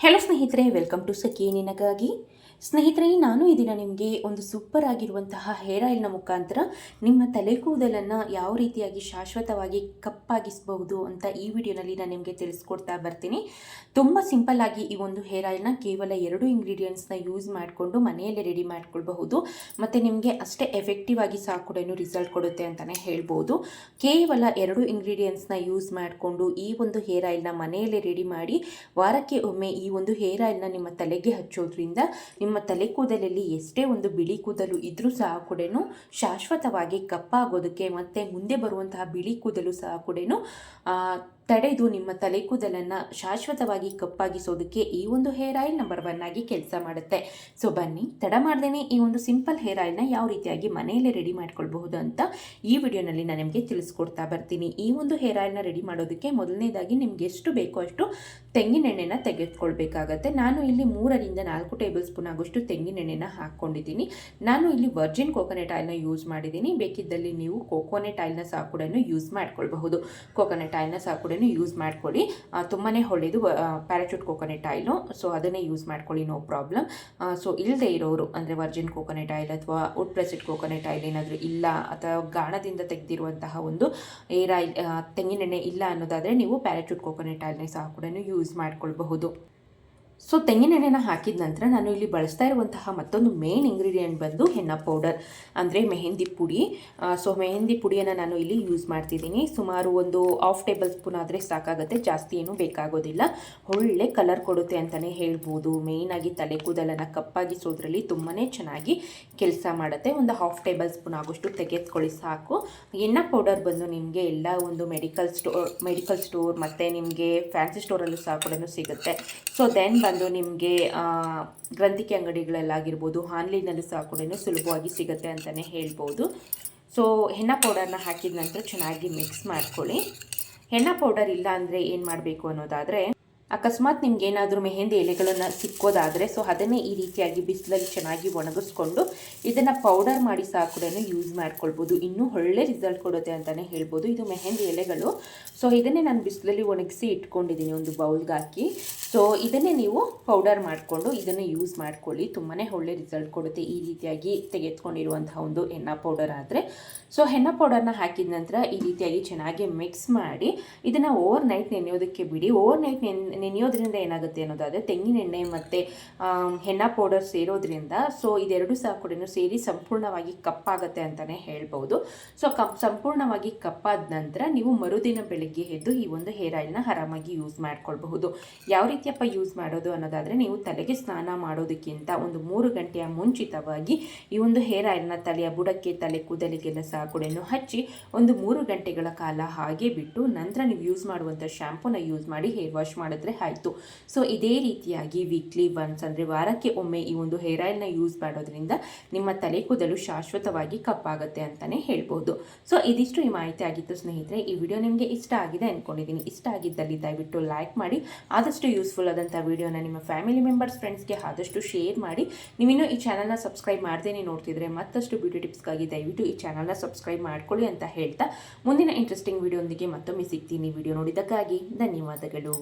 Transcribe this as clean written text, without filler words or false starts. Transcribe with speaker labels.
Speaker 1: Hello ಸ್ನೇಹಿತರೆ, welcome to ಸಖಿ ನಿನಗಾಗಿ. ಸ್ನೇಹಿತರೆ, ನಾನು ಈ ದಿನ ನಿಮಗೆ ಒಂದು ಸೂಪರ್ ಆಗಿರುವಂತಹ ಹೇರ್ ಆಯಿಲ್ನ ಮುಖಾಂತರ ನಿಮ್ಮ ತಲೆ ಕೂದಲನ್ನು ಯಾವ ರೀತಿಯಾಗಿ ಶಾಶ್ವತವಾಗಿ ಕಪ್ಪಾಗಿಸಬಹುದು ಅಂತ ಈ ವಿಡಿಯೋನಲ್ಲಿ ನಾನು ನಿಮಗೆ ತಿಳಿಸ್ಕೊಡ್ತಾ ಬರ್ತೀನಿ. ತುಂಬ ಸಿಂಪಲ್ ಆಗಿ ಈ ಒಂದು ಹೇರ್ ಆಯಿಲ್ನ ಕೇವಲ 2 ಇಂಗ್ರೀಡಿಯೆಂಟ್ಸ್ನ ಯೂಸ್ ಮಾಡಿಕೊಂಡು ಮನೆಯಲ್ಲೇ ರೆಡಿ ಮಾಡ್ಕೊಳ್ಬಹುದು. ಮತ್ತು ನಿಮಗೆ ಅಷ್ಟೇ ಎಫೆಕ್ಟಿವ್ ಆಗಿ ಸಹ ಕೂಡ ರಿಸಲ್ಟ್ ಕೊಡುತ್ತೆ ಅಂತಲೇ ಹೇಳ್ಬೋದು. ಕೇವಲ 2 ಇಂಗ್ರೀಡಿಯೆಂಟ್ಸ್ನ ಯೂಸ್ ಮಾಡಿಕೊಂಡು ಈ ಒಂದು ಹೇರ್ ಆಯಿಲ್ನ ಮನೆಯಲ್ಲೇ ರೆಡಿ ಮಾಡಿ ವಾರಕ್ಕೆ ಒಮ್ಮೆ ಈ ಒಂದು ಹೇರ್ ಆಯಿಲ್ನ ನಿಮ್ಮ ತಲೆಗೆ ಹಚ್ಚೋದ್ರಿಂದ ನಿಮ್ಮ ತಲೆ ಕೂದಲಲ್ಲಿ ಎಷ್ಟೇ ಒಂದು ಬಿಳಿ ಕೂದಲು ಇದ್ರೂ ಸಹ ಕೂಡ ಶಾಶ್ವತವಾಗಿ ಕಪ್ಪಾಗೋದಕ್ಕೆ ಮತ್ತು ಮುಂದೆ ಬರುವಂತಹ ಬಿಳಿ ಕೂದಲು ಸಹ ಕೂಡ ತಡೆದು ನಿಮ್ಮ ತಲೆ ಕೂದಲನ್ನು ಶಾಶ್ವತವಾಗಿ ಕಪ್ಪಾಗಿಸೋದಕ್ಕೆ ಈ ಒಂದು ಹೇರ್ ಆಯಿಲ್ ನಂಬರ್ 1 ಆಗಿ ಕೆಲಸ ಮಾಡುತ್ತೆ. ಸೊ ಬನ್ನಿ, ತಡ ಮಾಡ್ದೇನೆ ಈ ಒಂದು ಸಿಂಪಲ್ ಹೇರ್ ಆಯಿಲ್ನ ಯಾವ ರೀತಿಯಾಗಿ ಮನೆಯಲ್ಲೇ ರೆಡಿ ಮಾಡ್ಕೊಳ್ಬಹುದು ಅಂತ ಈ ವಿಡಿಯೋನಲ್ಲಿ ನಾನು ನಿಮಗೆ ತಿಳಿಸ್ಕೊಡ್ತಾ ಬರ್ತೀನಿ. ಈ ಒಂದು ಹೇರ್ ಆಯಿಲ್ನ ರೆಡಿ ಮಾಡೋದಕ್ಕೆ ಮೊದಲನೇದಾಗಿ ನಿಮ್ಗೆ ಎಷ್ಟು ಬೇಕೋ ಅಷ್ಟು ತೆಂಗಿನೆಣ್ಣೆನ ತೆಗೆದುಕೊಳ್ಬೇಕಾಗತ್ತೆ. ನಾನು ಇಲ್ಲಿ 3 ರಿಂದ 4 ಟೇಬಲ್ ಸ್ಪೂನ್ ಆಗೋಷ್ಟು ತೆಂಗಿನೆಣ್ಣೆನ ಹಾಕ್ಕೊಂಡಿದ್ದೀನಿ. ನಾನು ಇಲ್ಲಿ ವರ್ಜಿನ್ ಕೋಕೋನಟ್ ಆಯಿಲ್ನ ಯೂಸ್ ಮಾಡಿದ್ದೀನಿ. ಬೇಕಿದ್ದಲ್ಲಿ ನೀವು ಕೋಕೋನಟ್ ಆಯಿಲ್ನ ಸಹ ಕೂಡ ಯೂಸ್ ಮಾಡ್ಕೊಳ್ಬಹುದು. ಕೋಕೋನಟ್ ಆಯಿಲ್ನ ಸಹ ಕೂಡ ಯೂಸ್ ಮಾಡ್ಕೊಳ್ಳಿ. ತುಂಬಾ ಒಳ್ಳೆಯದು ಪ್ಯಾರಾಚೂಟ್ ಕೋಕೋನಟ್ ಆಯಿಲು. ಸೊ ಅದನ್ನೇ ಯೂಸ್ ಮಾಡ್ಕೊಳ್ಳಿ, ನೋ ಪ್ರಾಬ್ಲಮ್. ಸೊ ಇಲ್ಲದೆ ಇರೋರು ಅಂದರೆ ವರ್ಜಿನ್ ಕೋಕೋನಟ್ ಆಯಿಲ್ ಅಥವಾ ವುಡ್ ಪ್ರೆಸ್ಡ್ ಕೋಕೋನಟ್ ಆಯಿಲ್ ಏನಾದರೂ ಇಲ್ಲ ಅಥವಾ ಗಾಣದಿಂದ ತೆಗೆದಿರುವಂತಹ ಒಂದು ಏರ್ ಆಯಿಲ್ ತೆಂಗಿನೆಣ್ಣೆ ಇಲ್ಲ ಅನ್ನೋದಾದರೆ ನೀವು ಪ್ಯಾರಾಚೂಟ್ ಕೋಕೋನಟ್ ಆಯಿಲ್ನ ಸಹ ಕೂಡ ಯೂಸ್ ಮಾಡ್ಕೊಳ್ಬಹುದು. ಸೊ ತೆಂಗಿನೆಣ್ಣೆನ ಹಾಕಿದ ನಂತರ ನಾನು ಇಲ್ಲಿ ಬಳಸ್ತಾ ಇರುವಂತಹ ಮತ್ತೊಂದು ಮೇನ್ ಇಂಗ್ರೀಡಿಯೆಂಟ್ ಬಂದು ಹೆನ್ನ ಪೌಡರ್ ಅಂದರೆ ಮೆಹಂದಿ ಪುಡಿ. ಸೊ ಮೆಹಂದಿ ಪುಡಿಯನ್ನು ನಾನು ಇಲ್ಲಿ ಯೂಸ್ ಮಾಡ್ತಿದ್ದೀನಿ. ಸುಮಾರು ಒಂದು 1/2 ಟೇಬಲ್ ಸ್ಪೂನ್ ಆದರೆ ಸಾಕಾಗುತ್ತೆ, ಜಾಸ್ತಿ ಏನೂ ಬೇಕಾಗೋದಿಲ್ಲ. ಒಳ್ಳೆ ಕಲರ್ ಕೊಡುತ್ತೆ ಅಂತಲೇ ಹೇಳ್ಬೋದು. ಮೇಯ್ನಾಗಿ ತಲೆ ಕೂದಲನ್ನು ಕಪ್ಪಾಗಿಸೋದ್ರಲ್ಲಿ ತುಂಬಾ ಚೆನ್ನಾಗಿ ಕೆಲಸ ಮಾಡುತ್ತೆ. ಒಂದು 1/2 ಟೇಬಲ್ ಸ್ಪೂನ್ ಆಗೋಷ್ಟು ತೆಗೆದುಕೊಳ್ಳಿ ಸಾಕು. ಎಣ್ಣ ಪೌಡರ್ ಬಂದು ನಿಮಗೆ ಎಲ್ಲ ಒಂದು ಮೆಡಿಕಲ್ ಸ್ಟೋರ್ ಮತ್ತು ನಿಮಗೆ ಫ್ಯಾನ್ಸಿ ಸ್ಟೋರಲ್ಲೂ ಸಹ ಕೂಡ ಸಿಗುತ್ತೆ. ಸೊ ದೆನ್ ಬಂದು ನಿಮಗೆ ಗ್ರಂಥಿಕೆ ಅಂಗಡಿಗಳಲ್ಲಾಗಿರ್ಬೋದು, ಆನ್ಲೈನಲ್ಲೂ ಸಹ ಕೂಡ ಸುಲಭವಾಗಿ ಸಿಗುತ್ತೆ ಅಂತಲೇ ಹೇಳ್ಬೋದು. ಸೊ ಹೆನ್ನ ಪೌಡರ್ನ ಹಾಕಿದ ನಂತರ ಚೆನ್ನಾಗಿ ಮಿಕ್ಸ್ ಮಾಡ್ಕೊಳ್ಳಿ. ಹೆನ್ನ ಪೌಡರ್ ಇಲ್ಲ ಅಂದರೆ ಏನು ಮಾಡಬೇಕು ಅನ್ನೋದಾದರೆ, ಅಕಸ್ಮಾತ್ ನಿಮ್ಗೆ ಏನಾದರೂ ಮೆಹಂದಿ ಎಲೆಗಳನ್ನು ಸಿಕ್ಕೋದಾದರೆ ಸೊ ಅದನ್ನೇ ಈ ರೀತಿಯಾಗಿ ಬಿಸಿಲಲ್ಲಿ ಚೆನ್ನಾಗಿ ಒಣಗಿಸ್ಕೊಂಡು ಇದನ್ನು ಪೌಡರ್ ಮಾಡಿ ಸಹ ಕೂಡ ಯೂಸ್ ಮಾಡ್ಕೊಳ್ಬೋದು. ಇನ್ನೂ ಒಳ್ಳೆ ರಿಸಲ್ಟ್ ಕೊಡುತ್ತೆ ಅಂತಲೇ ಹೇಳ್ಬೋದು. ಇದು ಮೆಹಂದಿ ಎಲೆಗಳು. ಸೊ ಇದನ್ನೇ ನಾನು ಬಿಸಿಲಲ್ಲಿ ಒಣಗಿಸಿ ಇಟ್ಕೊಂಡಿದ್ದೀನಿ ಒಂದು ಬೌಲ್ಗೆ ಹಾಕಿ. ಸೊ ಇದನ್ನೇ ನೀವು ಪೌಡರ್ ಮಾಡಿಕೊಂಡು ಇದನ್ನು ಯೂಸ್ ಮಾಡ್ಕೊಳ್ಳಿ. ತುಂಬಾ ಒಳ್ಳೆ ರಿಸಲ್ಟ್ ಕೊಡುತ್ತೆ ಈ ರೀತಿಯಾಗಿ ತೆಗೆದುಕೊಂಡಿರುವಂತಹ ಒಂದು ಹೆನ್ನ ಪೌಡರ್ ಆದರೆ. ಸೊ ಹೆನ್ನ ಪೌಡರ್ನ ಹಾಕಿದ ನಂತರ ಈ ರೀತಿಯಾಗಿ ಚೆನ್ನಾಗಿ ಮಿಕ್ಸ್ ಮಾಡಿ ಇದನ್ನು ಓವರ್ ನೈಟ್ ನೆನೆಯೋದಕ್ಕೆ ಬಿಡಿ. ಓವರ್ ನೈಟ್ ನೆನೆಯೋದ್ರಿಂದ ಏನಾಗುತ್ತೆ ಅನ್ನೋದಾದರೆ ತೆಂಗಿನೆಣ್ಣೆ ಮತ್ತು ಹೆನ್ನ ಪೌಡರ್ ಸೇರೋದ್ರಿಂದ ಸೊ ಇದೆರಡು ಸಹ ಕೂಡ ಸೇರಿ ಸಂಪೂರ್ಣವಾಗಿ ಕಪ್ಪಾಗುತ್ತೆ ಅಂತಲೇ ಹೇಳ್ಬೋದು. ಸೊ ಸಂಪೂರ್ಣವಾಗಿ ಕಪ್ಪಾದ ನಂತರ ನೀವು ಮರುದಿನ ಬೆಳಗ್ಗೆ ಎದ್ದು ಈ ಒಂದು ಹೇರ್ ಆಯಿಲ್ನ ಆರಾಮಾಗಿ ಯೂಸ್ ಮಾಡ್ಕೊಳ್ಬಹುದು. ಯಾವ ರೀತಿಯಪ್ಪ ಯೂಸ್ ಮಾಡೋದು ಅನ್ನೋದಾದರೆ, ನೀವು ತಲೆಗೆ ಸ್ನಾನ ಮಾಡೋದಕ್ಕಿಂತ ಒಂದು 3 ಗಂಟೆಯ ಮುಂಚಿತವಾಗಿ ಈ ಒಂದು ಹೇರ್ ಆಯಿಲ್ನ ತಲೆಯ ಬುಡಕ್ಕೆ, ತಲೆ ಕೂದಲಿಗೆಲ್ಲ ಸಹ ಕೂಡ ಹಚ್ಚಿ ಒಂದು 3 ಗಂಟೆಗಳ ಕಾಲ ಹಾಗೆ ಬಿಟ್ಟು ನಂತರ ನೀವು ಯೂಸ್ ಮಾಡುವಂಥ ಶ್ಯಾಂಪೂನ ಯೂಸ್ ಮಾಡಿ ಹೇರ್ ವಾಶ್ ಮಾಡಿದ್ರೆ ಆಯಿತು. ಸೊ ಇದೇ ರೀತಿಯಾಗಿ ವೀಕ್ಲಿ ಒನ್ಸ್ ಅಂದರೆ ವಾರಕ್ಕೆ ಒಮ್ಮೆ ಈ ಒಂದು ಹೇರ್ ಆಯಿಲ್ನ ಯೂಸ್ ಮಾಡೋದ್ರಿಂದ ನಿಮ್ಮ ತಲೆ ಕೂದಲು ಶಾಶ್ವತವಾಗಿ ಕಪ್ಪಾಗುತ್ತೆ ಅಂತಲೇ ಹೇಳ್ಬೋದು. ಸೊ ಇದಿಷ್ಟು ಈ ಮಾಹಿತಿ ಆಗಿತ್ತು ಸ್ನೇಹಿತರೆ. ಈ ವಿಡಿಯೋ ನಿಮಗೆ ಇಷ್ಟ ಆಗಿದೆ ಅಂದ್ಕೊಂಡಿದ್ದೀನಿ. ಇಷ್ಟ ಆಗಿದ್ದಲ್ಲಿ ದಯವಿಟ್ಟು ಲೈಕ್ ಮಾಡಿ, ಆದಷ್ಟು ಯೂಸ್ಫುಲ್ ಆದಂಥ ವಿಡಿಯೋನ ನಿಮ್ಮ ಫ್ಯಾಮಿಲಿ ಮೆಂಬರ್ಸ್, ಫ್ರೆಂಡ್ಸ್ಗೆ ಆದಷ್ಟು ಶೇರ್ ಮಾಡಿ. ನೀವಿನ್ನೂ ಈ ಚಾನಲ್ನ ಸಬ್ಸ್ಕ್ರೈಬ್ ಮಾಡ್ದೇನೆ ನೋಡ್ತಿದ್ರೆ ಮತ್ತಷ್ಟು ಬ್ಯೂಟಿ ಟಿಪ್ಸ್ಗಾಗಿ ದಯವಿಟ್ಟು ಈ ಚಾನಲ್ನ ಸಬ್ಸ್ಕ್ರೈಬ್ ಮಾಡ್ಕೊಳ್ಳಿ ಅಂತ ಹೇಳ್ತಾ ಮುಂದಿನ ಇಂಟ್ರೆಸ್ಟಿಂಗ್ ವಿಡಿಯೋದೊಂದಿಗೆ ಮತ್ತೊಮ್ಮೆ ಸಿಗ್ತೀನಿ. ವಿಡಿಯೋ ನೋಡಿದ್ದಕ್ಕಾಗಿ ಧನ್ಯವಾದಗಳು.